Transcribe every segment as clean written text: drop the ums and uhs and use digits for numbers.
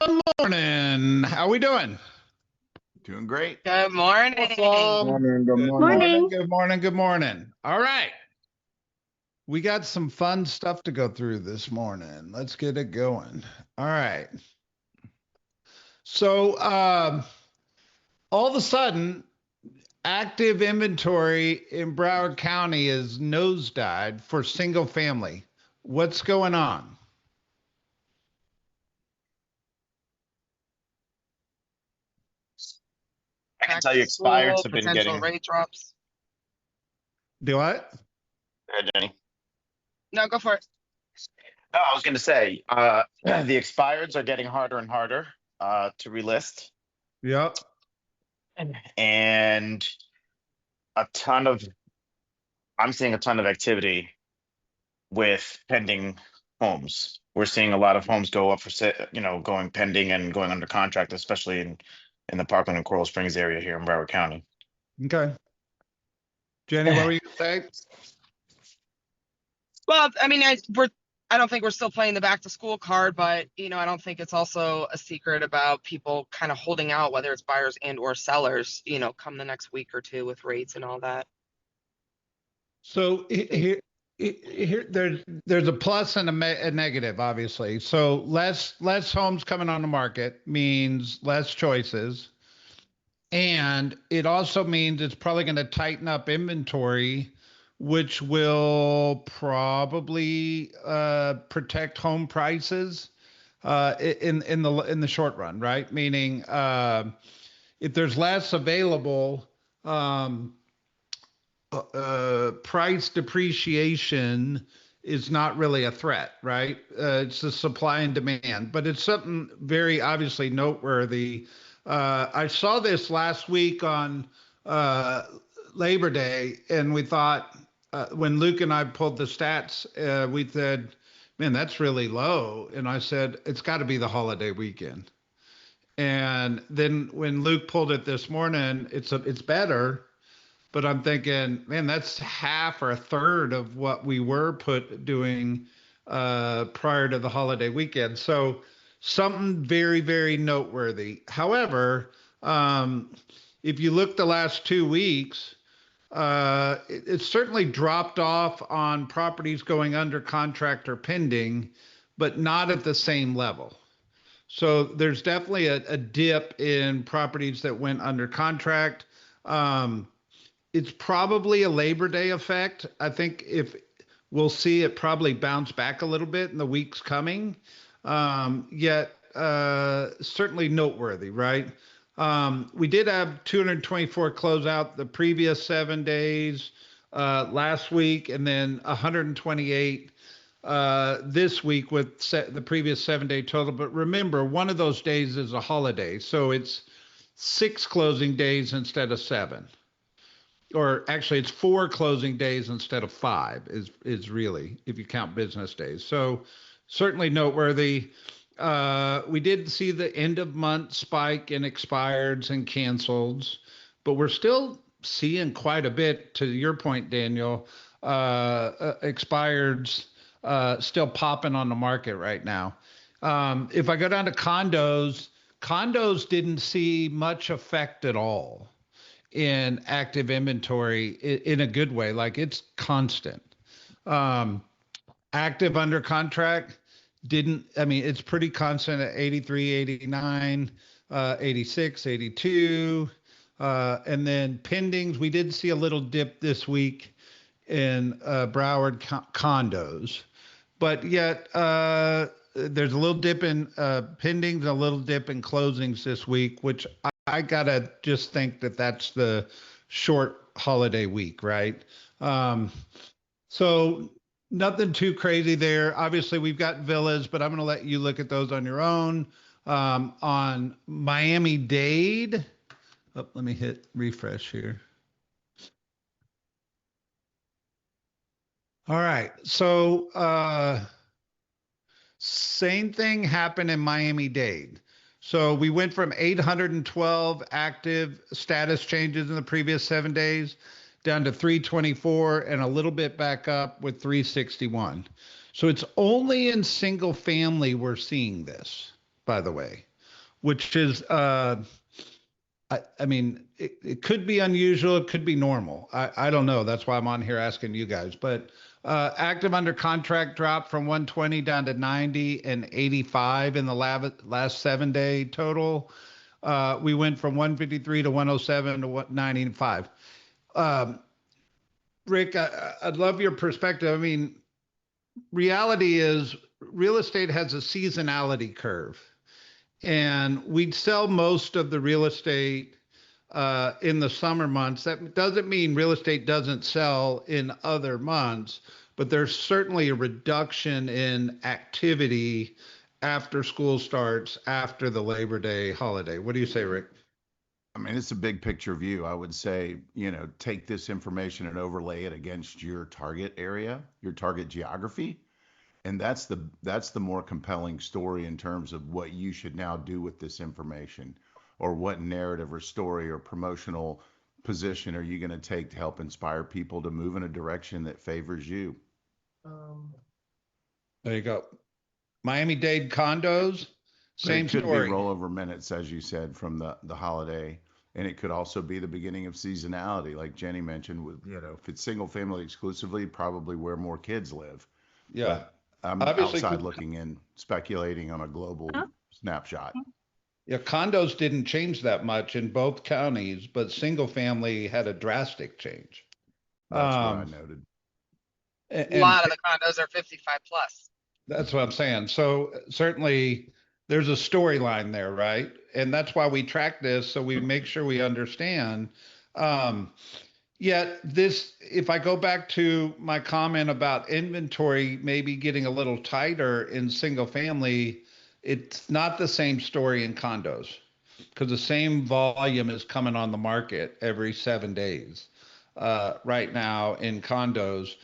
Good morning. How we doing? Doing great. Good morning. Awesome. Morning, good Good morning. morning. Morning. Good morning. Good morning. All right. We got some fun stuff to go through this morning. Let's get it going. All right. So, all of a sudden, active inventory in Broward County is nosedived for single family. What's going on? I can Back tell to you expireds school, have been potential getting. rate drops. Do what? Go ahead, Jenny. No, go for it. No, I was going to say the expireds are getting harder and harder to relist, Yep. and a ton of I'm seeing a ton of activity with pending homes. We're seeing a lot of homes go up for going pending and going under contract, especially in the Parkland and Coral Springs area here in Broward County. Okay. Jenny, what were you going to say? Well, I mean, I don't think we're still playing the back to school card, but I don't think it's also a secret about people kind of holding out, whether it's buyers and or sellers, come the next week or two with rates and all that. So here there's a plus and a negative, obviously. So less homes coming on the market means less choices, and it also means it's probably going to tighten up inventory, which will probably protect home prices in the short run, right? Meaning if there's less available. Price depreciation is not really a threat, right? It's the supply and demand, but it's something very obviously noteworthy. I saw this last week on uh, Labor Day, and we thought when Luke and I pulled the stats, we said, "Man, that's really low." And I said, "It's got to be the holiday weekend." And then when Luke pulled it this morning, it's better, but I'm thinking, man, that's half or a third of what we were doing prior to the holiday weekend. So something very, very noteworthy. However, um, if you look the last 2 weeks, it's certainly dropped off on properties going under contract or pending, but not at the same level. So there's definitely a dip in properties that went under contract. Um, it's probably a Labor Day effect. I think if we'll see it probably bounce back a little bit in the weeks coming. Yet certainly noteworthy, right? We did have 224 closeout the previous 7 days last week, and then 128 this week with the previous 7 day total. But remember, one of those days is a holiday, so it's 6 closing days instead of 7, or actually it's 4 closing days instead of 5 is really, if you count business days. So certainly noteworthy. We did see the end of month spike in expireds and canceleds, but we're still seeing quite a bit, to your point, Daniel, expireds still popping on the market right now. If I go down to condos didn't see much effect at all in active inventory in a good way. Like, it's constant. Um, Active under contract didn't, I mean, it's pretty constant at 83, 89, 86, 82. And then pendings, we did see a little dip this week in Broward condos, but yet there's a little dip in pendings, a little dip in closings this week, which I gotta just think that that's the short holiday week, right? Um, so nothing too crazy there. Obviously, we've got villas, but I'm going to let you look at those on your own. On Miami-Dade, oh, let me hit refresh here. All right. So same thing happened in Miami-Dade. So we went from 812 active status changes in the previous 7 days down to 324 and a little bit back up with 361. So it's only in single family we're seeing this, by the way. which is, I mean, it could be unusual, it could be normal. I don't know. That's why I'm on here asking you guys. But active under contract dropped from 120 down to 90 and 85 in the last 7 day total. We went from 153 to 107 to 95. Um, Rick, I'd love your perspective. I mean, reality is real estate has a seasonality curve, and we'd sell most of the real estate in the summer months. That doesn't mean real estate doesn't sell in other months, but there's certainly a reduction in activity after school starts, after the Labor Day holiday. What do you say, Rick? I mean, it's a big picture view. I would say, take this information and overlay it against your target area, your target geography. And that's the more compelling story in terms of what you should now do with this information, or what narrative or story or promotional position are you going to take to help inspire people to move in a direction that favors you. There you go. Miami-Dade condos, But same it could be story. rollover minutes, as you said, from the holiday. And it could also be the beginning of seasonality, like Jenny mentioned, with, if it's single family exclusively, probably where more kids live. Yeah. But I'm Obviously, outside looking in, speculating on a global snapshot. yeah, condos didn't change that much in both counties, but single family had a drastic change. That's what I Um, noted. A and lot of the condos are 55 plus. that's what I'm saying. So certainly there's a storyline there, right? And that's why we track this, so we make sure we understand. Um, Yet this, if I go back to my comment about inventory maybe getting a little tighter in single family, it's not the same story in condos because the same volume is coming on the market every 7 days right now in condos.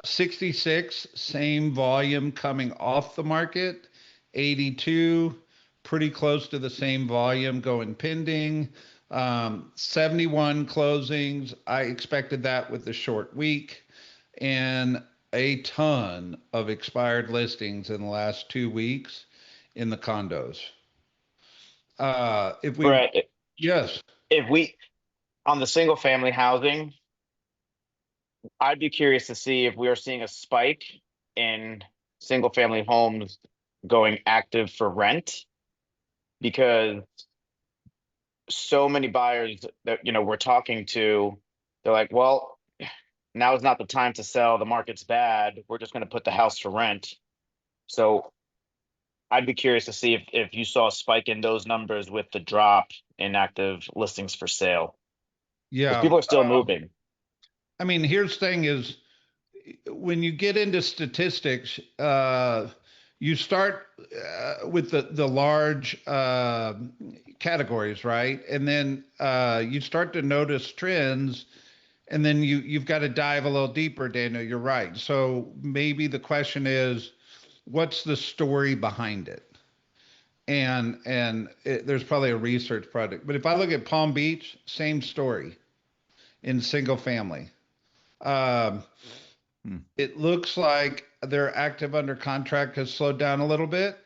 66, same volume coming off the market. 82, pretty close to the same volume going pending. 71 closings. I expected that with the short week, and a ton of expired listings in the last 2 weeks in the condos. If we, Brett, yes, if we on the single family housing, I'd be curious to see if we are seeing a spike in single family homes going active for rent, because so many buyers that we're talking to, they're like, well, now is not the time to sell. The market's bad. We're just going to put the house for rent. So I'd be curious to see if you saw a spike in those numbers with the drop in active listings for sale, because yeah. people are still moving. I mean, here's the thing is when you get into statistics, you start with the large categories, right? And then you start to notice trends, and then you've got to dive a little deeper, Daniel. You're right. So maybe the question is, what's the story behind it? There's probably a research project. But if I look at Palm Beach, same story in single family. Um, Hmm. it looks like their active under contract has slowed down a little bit.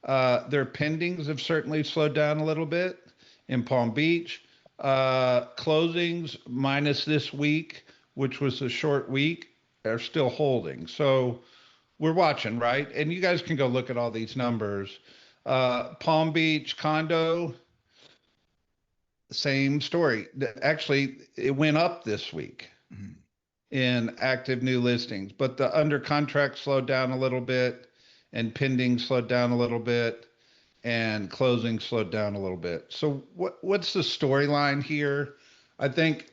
Their pendings have certainly slowed down a little bit in Palm Beach. Closings minus this week, which was a short week, are still holding. So we're watching, right? And you guys can go look at all these numbers. Palm Beach condo, same story. Actually, it went up this week Mhm. in active new listings, but the under contract slowed down a little bit, and pending slowed down a little bit, and closing slowed down a little bit. So what's the storyline here? I think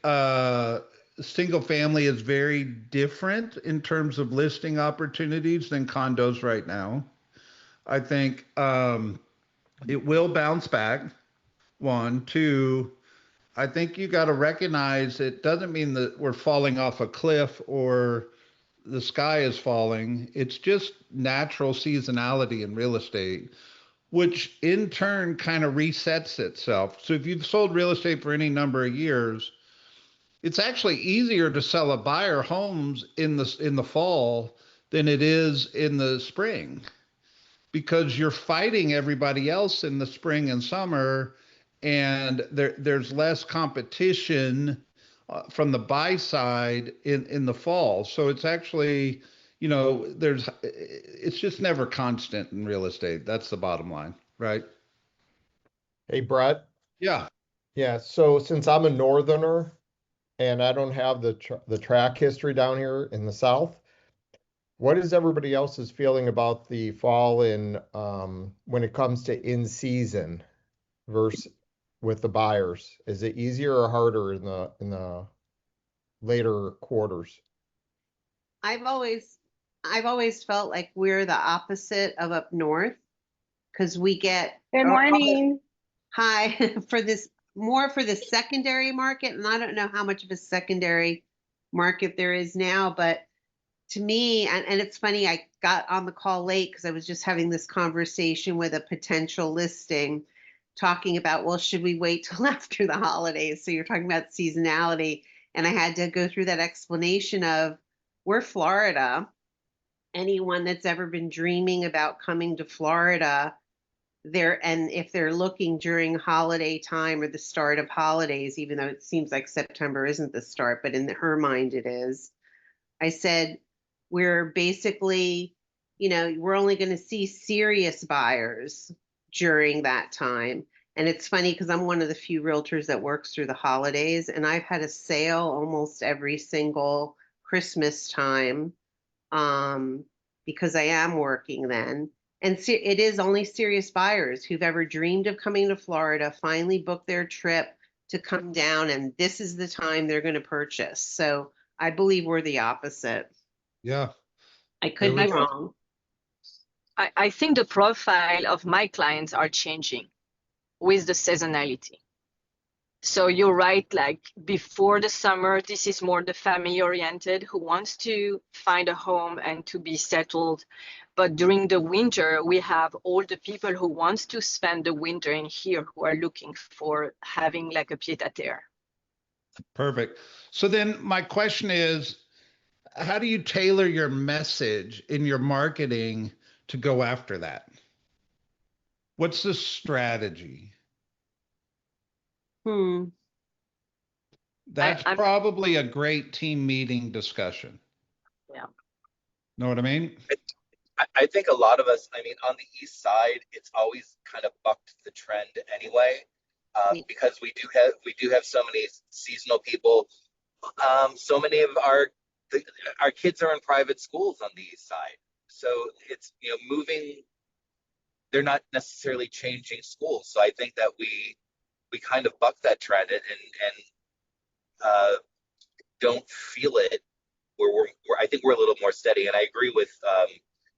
single family is very different in terms of listing opportunities than condos right now. I think it will bounce back. One, two, I think you got to recognize it doesn't mean that we're falling off a cliff or the sky is falling. It's just natural seasonality in real estate, which in turn kind of resets itself. So if you've sold real estate for any number of years, it's actually easier to sell a buyer homes in the fall than it is in the spring. because you're fighting everybody else in the spring and summer, and there's less competition from the buy side in the fall. So it's actually, it's just never constant in real estate. That's the bottom line, right? Hey, Brett. Yeah. Yeah, so since I'm a northerner and I don't have the track history down here in the south, what is everybody else's feeling about the fall in when it comes to in season versus with the buyers? Is it easier or harder in the later quarters? I've always I've always felt like we're the opposite of up north because we get Good morning. high for this more for the secondary market, and I don't know how much of a secondary market there is now, but to me, and it's funny, I got on the call late because I was just having this conversation with a potential listing talking about, well, should we wait till after the holidays? So you're talking about seasonality. And I had to go through that explanation of we're Florida. Anyone that's ever been dreaming about coming to Florida, and if they're looking during holiday time or the start of holidays, even though it seems like September isn't the start, but in her mind it is. I said, we're basically, we're only going to see serious buyers during that time. And it's funny because I'm one of the few realtors that works through the holidays, and I've had a sale almost every single Christmas time because I am working then. And it is only serious buyers who've ever dreamed of coming to Florida, finally booked their trip to come down, and this is the time they're going to purchase. So I believe we're the opposite. Yeah. I could be wrong. I think the profile of my clients are changing with the seasonality. So you're right, like before the summer, this is more the family oriented who wants to find a home and to be settled. But during the winter, we have all the people who wants to spend the winter in here who are looking for having like a pied-à-terre. Perfect. So then my question is, how do you tailor your message in your marketing to go after that? What's the strategy? That's probably a great team meeting discussion. Yeah. Know what I mean? I think a lot of us, I mean, on the east side, it's always kind of bucked the trend anyway, because we do have so many seasonal people. So many of our kids are in private schools on the east side, so it's moving. They're not necessarily changing schools, so I think that we kind of buck that trend and don't feel it. I think we're a little more steady, and I agree with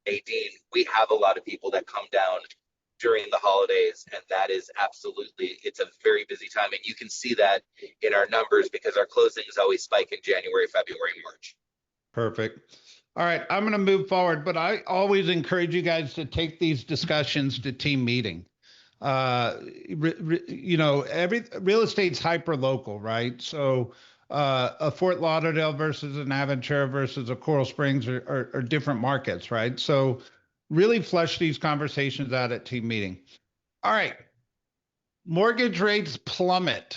Nadine. We have a lot of people that come down during the holidays, and that is absolutely, it's a very busy time, and you can see that in our numbers because our closings always spike in January, February, March. Perfect. All right, I'm going to move forward, but I always encourage you guys to take these discussions to team meeting. Every real estate's hyper local, right? So a Fort Lauderdale versus an Aventura versus a Coral Springs are different markets, right? So really flesh these conversations out at team meeting. All right. Mortgage rates plummet.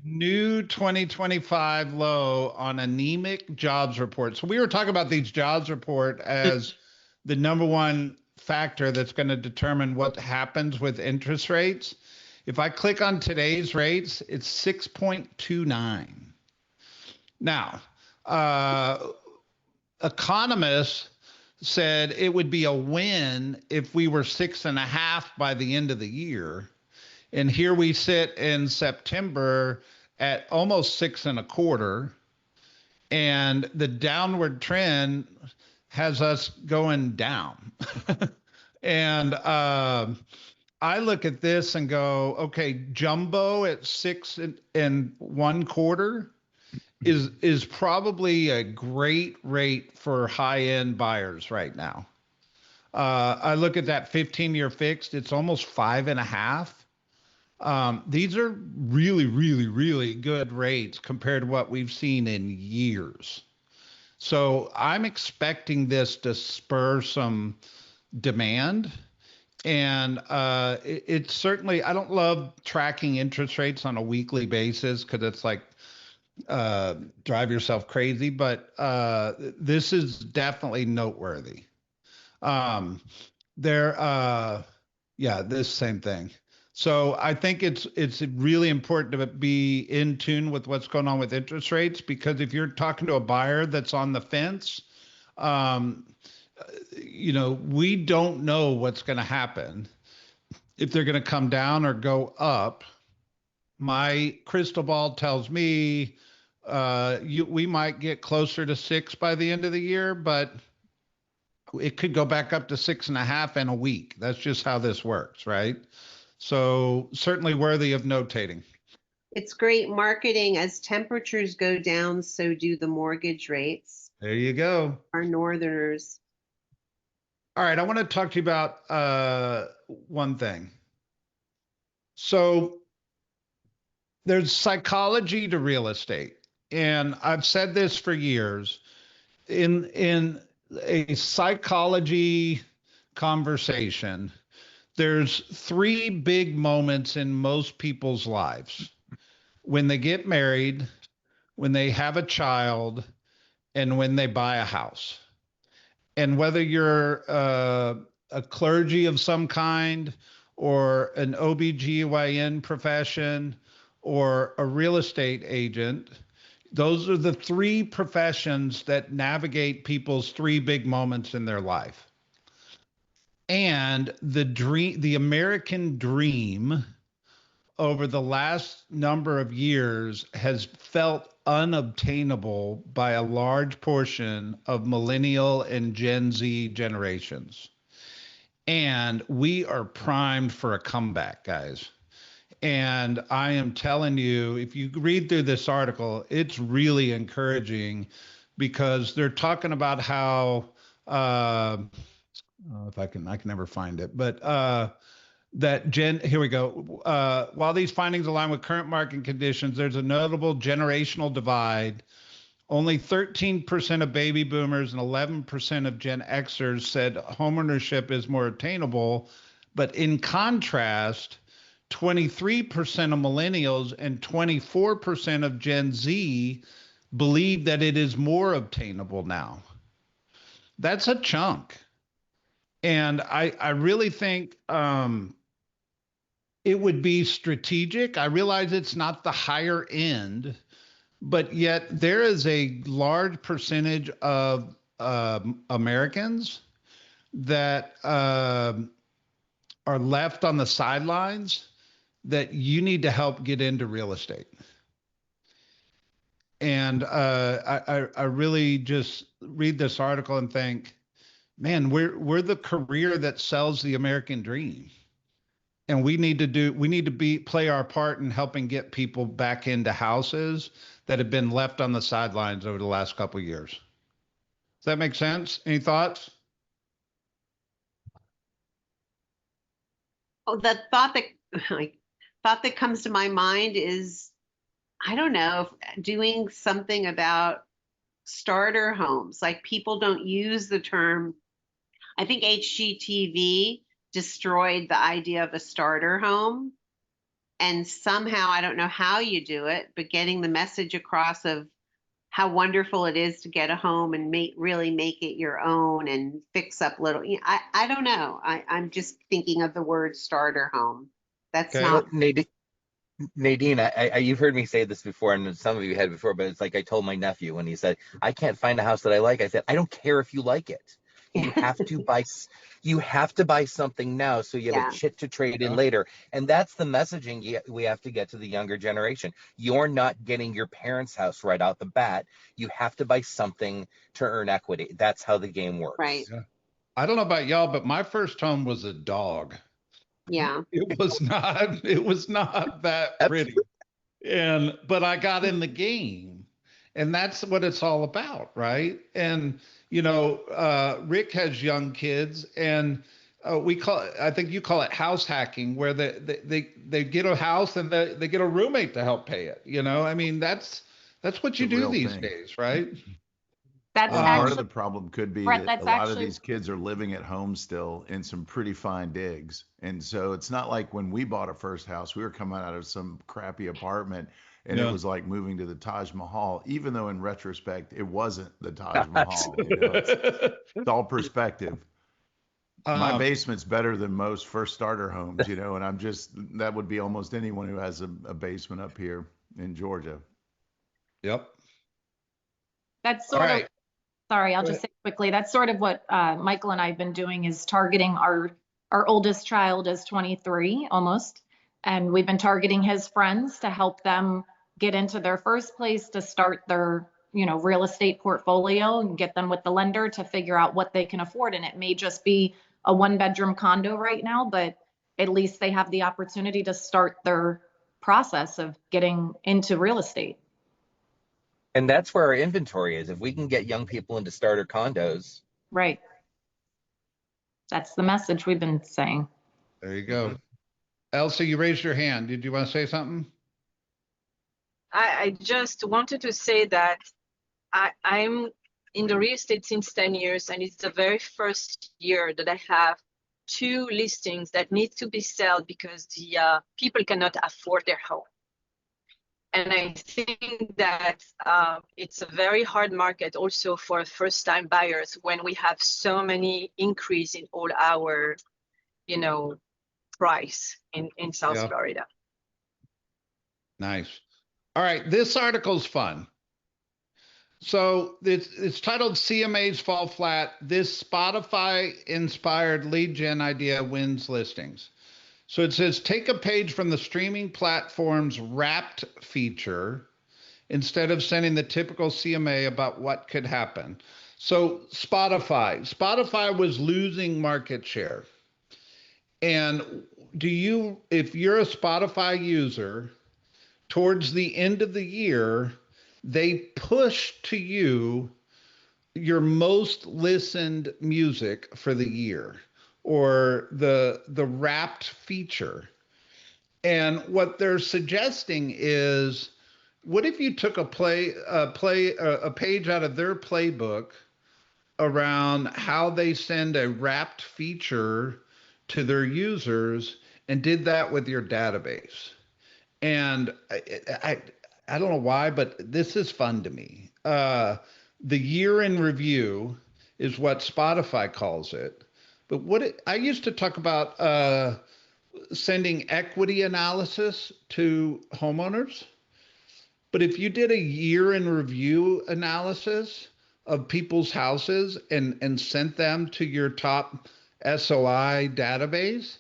New 2025 low on anemic jobs report. So we were talking about these jobs report as the number one factor that's going to determine what happens with interest rates. If I click on today's rates, it's 6.29. Now, economists said it would be a win if we were 6.5 by the end of the year. And here we sit in September at almost 6.25. And the downward trend has us going down. And I look at this and go, okay, jumbo at 6.25 is probably a great rate for high-end buyers right now. I look at that 15-year fixed, it's almost 5.5. These are really, really, really good rates compared to what we've seen in years. So I'm expecting this to spur some demand. And it's certainly, I don't love tracking interest rates on a weekly basis because it's like drive yourself crazy, but this is definitely noteworthy. Um, there, yeah, this same thing. So I think it's really important to be in tune with what's going on with interest rates because if you're talking to a buyer that's on the fence, um, we don't know what's going to happen if they're going to come down or go up. My crystal ball tells me we might get closer to 6 by the end of the year, but it could go back up to 6.5 in a week. That's just how this works, right? So certainly worthy of notating. It's great marketing. As temperatures go down, so do the mortgage rates. There you go. Our Northerners. All right, I want to talk to you about one thing. So there's psychology to real estate, and I've said this for years. In a psychology conversation, there's three big moments in most people's lives: when they get married, when they have a child, and when they buy a house. And whether you're a clergy of some kind or an OBGYN profession or a real estate agent, those are the three professions that navigate people's three big moments in their life. And the American dream over the last number of years has felt unobtainable by a large portion of millennial and Gen Z generations. And we are primed for a comeback, guys. And I am telling you, if you read through this article, it's really encouraging because they're talking about how, if I can never find it, but here we go. While these findings align with current market conditions, there's a notable generational divide. Only 13% of baby boomers and 11% of Gen Xers said homeownership is more attainable. But in contrast, 23% of millennials and 24% of Gen Z believe that it is more obtainable now. That's a chunk. And I really think it would be strategic. I realize it's not the higher end, but yet there is a large percentage of Americans that are left on the sidelines that you need to help get into real estate. And I really just read this article and think, man, we're the career that sells the American dream. And we need to play our part in helping get people back into houses that have been left on the sidelines over the last couple of years. Does that make sense? Any thoughts? Oh, the thought that comes to my mind is, I don't know, doing something about starter homes. Like, people don't use the term. I think HGTV destroyed the idea of a starter home. And somehow, I don't know how you do it, but getting the message across of how wonderful it is to get a home and really make it your own and fix up little. I don't know. I'm just thinking of the word starter home. That's Okay. not. Nadine, you've heard me say this before, and some of you had before, but it's like I told my nephew when he said, I can't find a house that I like. I said, I don't care if you like it. You have to buy something now so you have a chit to trade in later. And that's the messaging we have to get to the younger generation. You're not getting your parents' house right out the bat. You have to buy something to earn equity. That's how the game works. Right. Yeah. I don't know about y'all, but my first home was a dog. Yeah. It was not that pretty. But I got in the game, and that's what it's all about, right? And Rick has young kids, and I think you call it house hacking, where they get a house and they get a roommate to help pay it. I mean, that's what you do these days, right? That's Well, Um, part of actually, the problem could be Brett, that a that's lot of actually, these kids are living at home still in some pretty fine digs. And so it's not like when we bought our first house, we were coming out of some crappy apartment and it yeah. was like moving to the Taj Mahal, even though in retrospect it wasn't the Taj Mahal. You know, it's all perspective. My Um, basement's better than most first starter homes, you know, and I'm just, that would be almost anyone who has a basement up here in Georgia. yep. that's All sort of, right. sorry, I'll Go just ahead. say quickly, that's sort of what Michael and I have been doing is targeting our oldest child is 23 almost, and we've been targeting his friends to help them get into their first place to start their, real estate portfolio and get them with the lender to figure out what they can afford. And it may just be a one-bedroom condo right now, but at least they have the opportunity to start their process of getting into real estate. And that's where our inventory is. If we can get young people into starter condos. Right. That's the message we've been saying. There you Mhm. go. Elsa, you raised your hand. Did you want to say something? I just wanted to say that I'm in the real estate since 10 years, and it's the very first year that I have 2 listings that need to be sold because the people cannot afford their home. And I think that it's a very hard market also for first-time buyers when we have so many increase in all our, price in South Yeah. Florida. Nice. All right. This article's fun. So it's titled CMA's Fall Flat. This Spotify inspired lead gen idea wins listings. So it says take a page from the streaming platform's Wrapped feature instead of sending the typical CMA about what could happen. So Spotify was losing market share. And if you're a Spotify user, towards the end of the year, they push to you your most listened music for the year or the Wrapped feature. And what they're suggesting is, what if you took a page out of their playbook around how they send a Wrapped feature to their users and did that with your database? And I don't know why, but this is fun to me. The year in review is what Spotify calls it. But I used to talk about sending equity analysis to homeowners. But if you did a year in review analysis of people's houses and sent them to your top SOI database,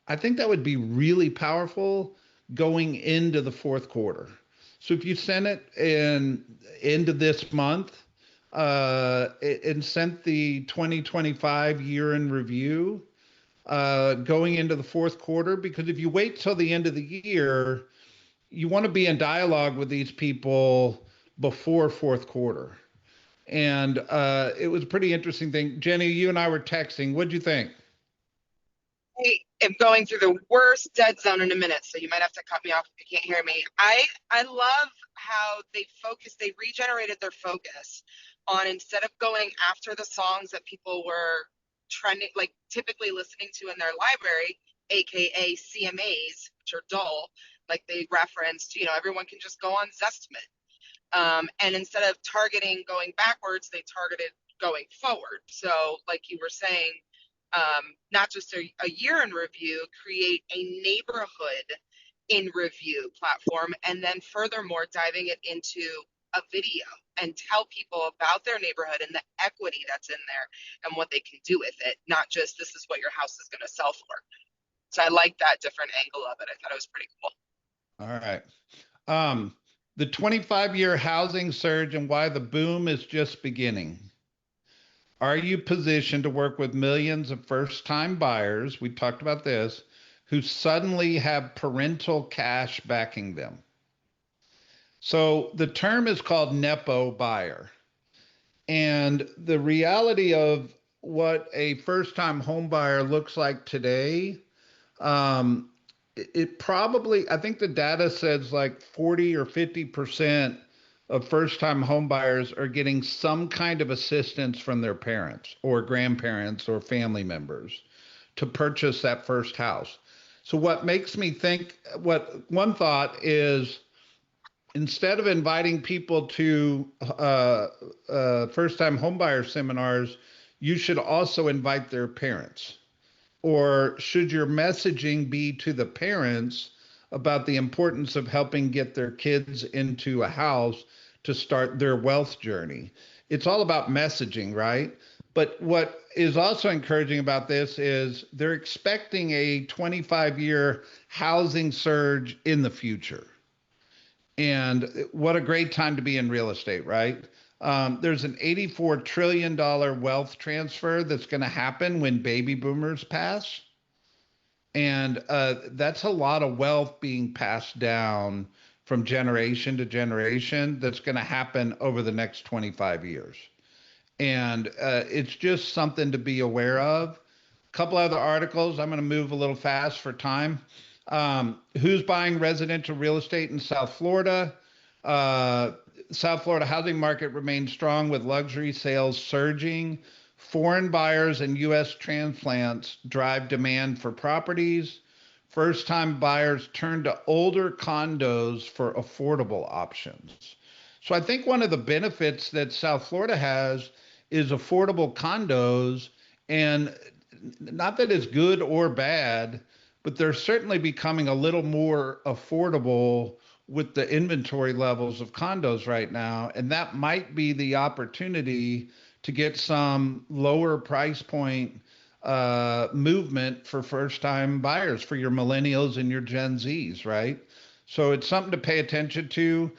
I think that would be really powerful going into the fourth quarter. So if you send it into this month and sent the 2025 year in review going into the fourth quarter, because if you wait till the end of the year, you want to be in dialogue with these people before fourth quarter. And it was a pretty interesting thing. Jenny, you and I were texting. What'd you think? I am going through the worst dead zone in a minute, so you might have to cut me off if you can't hear me. I love how they regenerated their focus on, instead of going after the songs that people were trending, like typically listening to in their library, aka CMAs, which are dull, like they referenced, everyone can just go on Zestman. And instead of targeting going backwards, they targeted going forward. So, like you were saying, not just a year in review, create a neighborhood in review platform, and then furthermore diving it into a video and tell people about their neighborhood and the equity that's in there and what they can do with it, not just this is what your house is going to sell for. So I like that different angle of it. I thought it was pretty cool. All right. The 25-year housing surge and why the boom is just beginning. Are you positioned to work with millions of first-time buyers? We talked about this, who suddenly have parental cash backing them. So the term is called Nepo buyer. And the reality of what a first-time home buyer looks like today, it probably, I think the data says like 40 or 50% of first-time home buyers are getting some kind of assistance from their parents or grandparents or family members to purchase that first house. So what makes me think, what one thought is, instead of inviting people to first-time homebuyer seminars, you should also invite their parents. Or should your messaging be to the parents about the importance of helping get their kids into a house to start their wealth journey? It's all about messaging, right? But what is also encouraging about this is they're expecting a 25-year housing surge in the future. And what a great time to be in real estate, right? There's an $84 trillion wealth transfer that's going to happen when baby boomers pass. And that's a lot of wealth being passed down from generation to generation that's going to happen over the next 25 years. And it's just something to be aware of. A couple other articles. I'm going to move a little fast for time. Who's buying residential real estate in South Florida? Uh, South Florida housing market remains strong with luxury sales surging. Foreign buyers and U.S. transplants drive demand for properties. First time buyers turn to older condos for affordable options. So I think one of the benefits that South Florida has is affordable condos, and not that it's good or bad, but they're certainly becoming a little more affordable with the inventory levels of condos right now. And that might be the opportunity to get some lower price point movement for first time buyers, for your millennials and your Gen Zs, right? So it's something to pay attention to.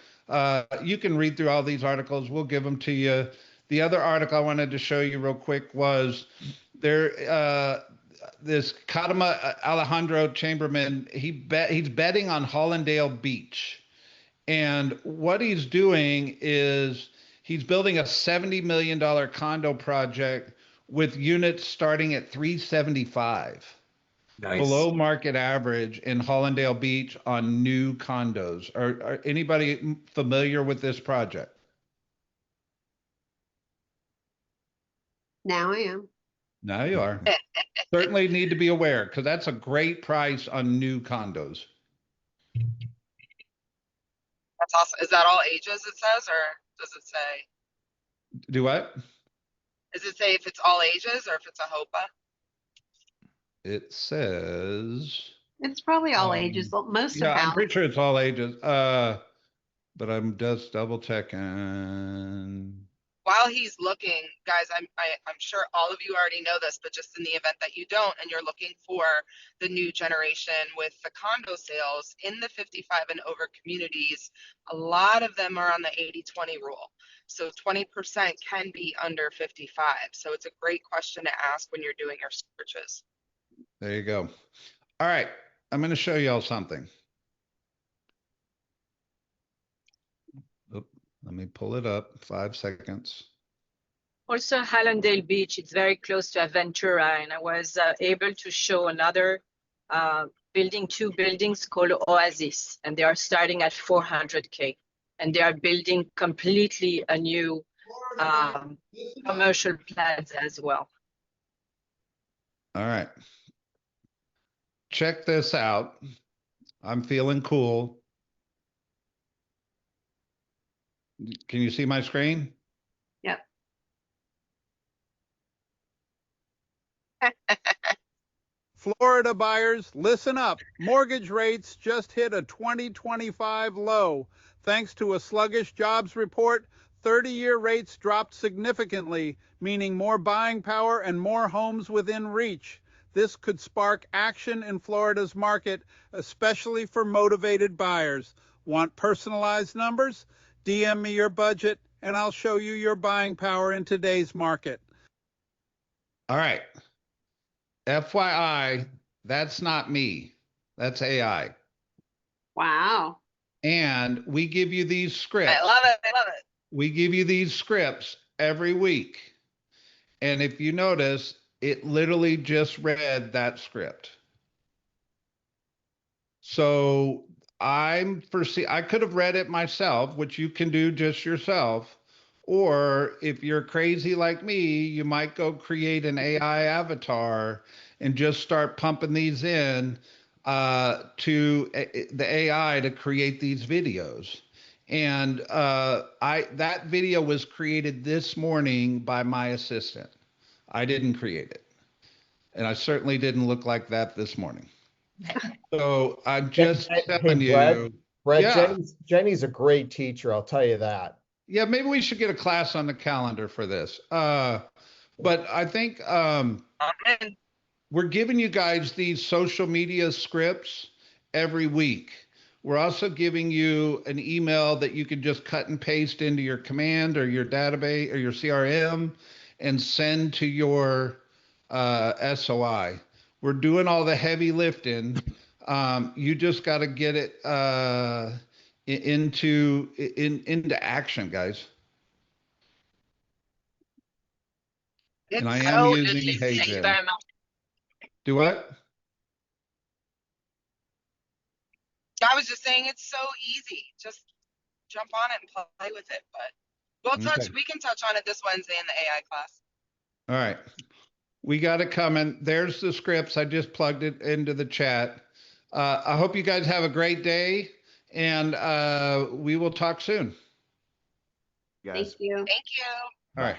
You can read through all these articles. We'll give them to you. The other article I wanted to show you real quick was there. This Kadama Alejandro Chamberlain, he's betting on Hollandale Beach, and what he's doing is he's building a $70 million condo project with units starting at 375, Nice. below market average in Hollandale Beach on new condos. Are anybody familiar with this project? Now I am. Now you are. Certainly need to be aware because that's a great price on new condos. That's awesome. Is that all ages it says, or does it say? Do what? Does it say if it's all ages or if it's a HOPA? It says, It's probably all ages, but most yeah, of I'm how. pretty sure it's all ages. But I'm just double checking. While he's looking, guys, I'm sure all of you already know this, but just in the event that you don't, and you're looking for the new generation with the condo sales in the 55 and over communities, a lot of them are on the 80-20 rule. So 20% can be under 55. So it's a great question to ask when you're doing your searches. There you go. All right, I'm going to show y'all something. Oop, let me pull it up. 5 seconds. Also, Hallandale Beach, it's very close to Aventura, and I was able to show another building, two buildings called Oasis, and they are starting at 400K, and they are building completely a new commercial plaza as well. All right. Check this out. I'm feeling cool. Can you see my screen? Yep. Florida buyers, listen up. Mortgage rates just hit a 2025 low. Thanks to a sluggish jobs report, 30-year rates dropped significantly, meaning more buying power and more homes within reach. This could spark action in Florida's market, especially for motivated buyers. Want personalized numbers? DM me your budget, and I'll show you your buying power in today's market. All right. FYI, that's not me. That's AI. Wow. And we give you these scripts. I love it. I love it. We give you these scripts every week. And if you notice, it literally just read that script. So I could have read it myself, which you can do just yourself. Or if you're crazy like me, you might go create an AI avatar and just start pumping these in to the AI to create these videos. And that video was created this morning by my assistant. I didn't create it, and I certainly didn't look like that this morning. So I'm just Hey, telling Brett, you, Brett, yeah, Jenny's a great teacher, I'll tell you that. yeah, maybe we should get a class on the calendar for this. But I think And we're giving you guys these social media scripts every week. We're also giving you an email that you can just cut and paste into your command or your database or your CRM and send to your SOI. We're doing all the heavy lifting. You just got to get it into action, guys. And I it's am so using easy. Thank you HeyGen. very much. Do what? I was just saying it's so easy. Just jump on it and play with it. But Okay. we can touch on it this Wednesday in the AI class. All right. We got it coming. There's the scripts. I just plugged it into the chat. I hope you guys have a great day, and we will talk soon. Guys. Thank you. Thank you. All right.